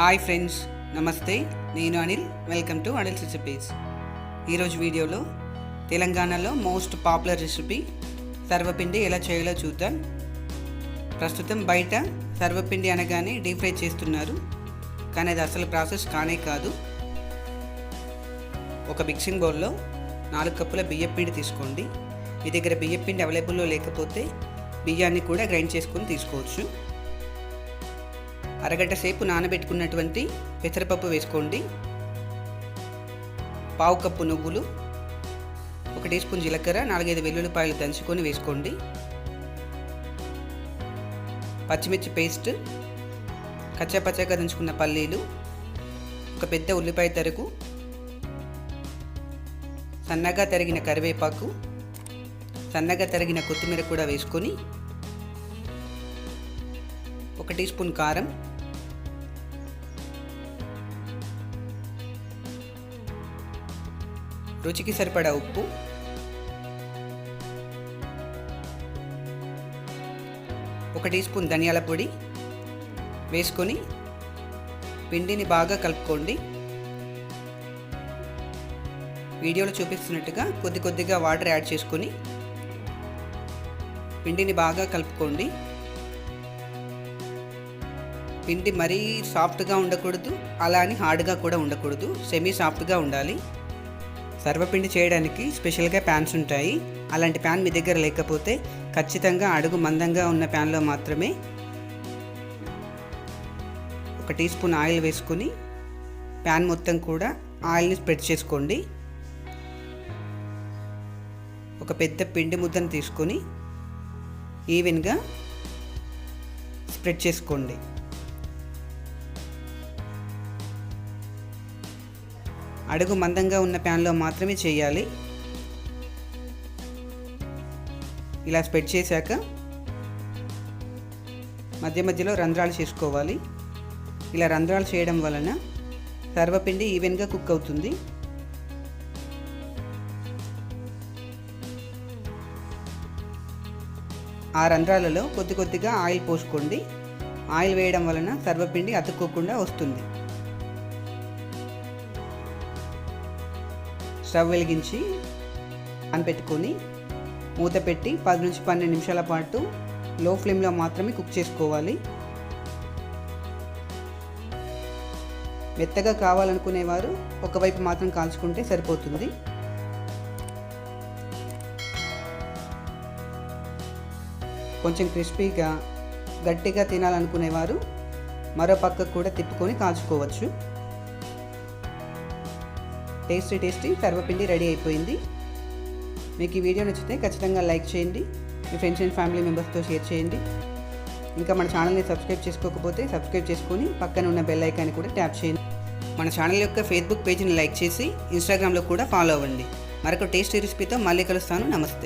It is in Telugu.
హాయ్ ఫ్రెండ్స్, నమస్తే. నేను అనిల్. Welcome to AnilsRecipes. ఈరోజు వీడియోలో తెలంగాణలో మోస్ట్ పాపులర్ రెసిపీ సర్వపిండి ఎలా చేయాలో చూద్దాం. ప్రస్తుతం బయట సర్వపిండి అనగానే డీప్ ఫ్రై చేస్తున్నారు, కానీ అది అసలు ప్రాసెస్ కానే కాదు. ఒక మిక్సింగ్ బౌల్లో 4 కప్పుల బియ్యపిండి తీసుకోండి. మీ దగ్గర బియ్యపిండి అవైలబుల్లో లేకపోతే బియ్యాన్ని కూడా గ్రైండ్ చేసుకొని తీసుకోవచ్చు. అరగంట సేపు నానబెట్టుకున్నటువంటి పెసరపప్పు వేసుకోండి. 1/2 కప్పు నువ్వులు, 1 టీ స్పూన్ జీలకర్ర, 4-5 వెల్లుల్లిపాయలు దంచుకొని వేసుకోండి. పచ్చిమిర్చి పేస్ట్, కచ్చాపచ్చాగా దంచుకున్న పల్లీలు, 1 పెద్ద ఉల్లిపాయ తరుగు, సన్నగా తరిగిన కరివేపాకు, సన్నగా తరిగిన కొత్తిమీర కూడా వేసుకొని 1 టీ స్పూన్ కారం, రుచికి సరిపడా ఉప్పు, 1 టీ స్పూన్ ధనియాల పొడి వేసుకొని పిండిని బాగా కలుపుకోండి. వీడియోలో చూపిస్తున్నట్టుగా కొద్దిగా వాటర్ యాడ్ చేసుకొని పిండిని బాగా కలుపుకోండి. పిండి మరీ సాఫ్ట్గా ఉండకూడదు, అలా అని హార్డ్గా కూడా ఉండకూడదు, సెమీ సాఫ్ట్గా ఉండాలి. సర్వపిండి చేయడానికి స్పెషల్గా ప్యాన్స్ ఉంటాయి. అలాంటి ప్యాన్ మీ దగ్గర లేకపోతే ఖచ్చితంగా అడుగు మందంగా ఉన్న ప్యాన్లో మాత్రమే 1 టీ స్పూన్ ఆయిల్ వేసుకొని ప్యాన్ మొత్తం కూడా ఆయిల్ని స్ప్రెడ్ చేసుకోండి. ఒక పెద్ద పిండి ముద్దను తీసుకొని ఈవెన్గా స్ప్రెడ్ చేసుకోండి. అడుగు మందంగా ఉన్న ప్యాన్లో మాత్రమే చేయాలి. ఇలా స్ప్రెడ్ చేశాక మధ్య మధ్యలో రంధ్రాలు చేసుకోవాలి. ఇలా రంధ్రాలు చేయడం వలన సర్వపిండి ఈవెన్గా కుక్ అవుతుంది. ఆ రంధ్రాలలో కొద్దిగా ఆయిల్ పోసుకోండి. ఆయిల్ వేయడం వలన సర్వపిండి అతుక్కోకుండా వస్తుంది. స్టవ్ వెలిగించి పాన్ పెట్టుకొని మూత పెట్టి 10 నుంచి 12 నిమిషాల పాటు లో ఫ్లేమ్లో మాత్రమే కుక్ చేసుకోవాలి. మెత్తగా కావాలనుకునేవారు ఒకవైపు మాత్రం కాల్చుకుంటే సరిపోతుంది. కొంచెం క్రిస్పీగా గట్టిగా తినాలనుకునేవారు మరో పక్కకు కూడా తిప్పుకొని కాల్చుకోవచ్చు. టేస్టీ సర్వపిండి రెడీ అయిపోయింది. మీకు ఈ వీడియో నచ్చితే ఖచ్చితంగా లైక్ చేయండి, మీ ఫ్రెండ్స్ అండ్ ఫ్యామిలీ మెంబర్స్తో షేర్ చేయండి. ఇంకా మన ఛానల్ని సబ్స్క్రైబ్ చేసుకోకపోతే సబ్స్క్రైబ్ చేసుకొని పక్కన ఉన్న బెల్ ఐకాన్ని కూడా ట్యాప్ చేయండి. మన ఛానల్ యొక్క ఫేస్బుక్ పేజ్ని లైక్ చేసి ఇన్స్టాగ్రామ్లో కూడా ఫాలో అవ్వండి. మరొక టేస్టీ రెసిపీతో మళ్ళీ కలుస్తాను. నమస్తే.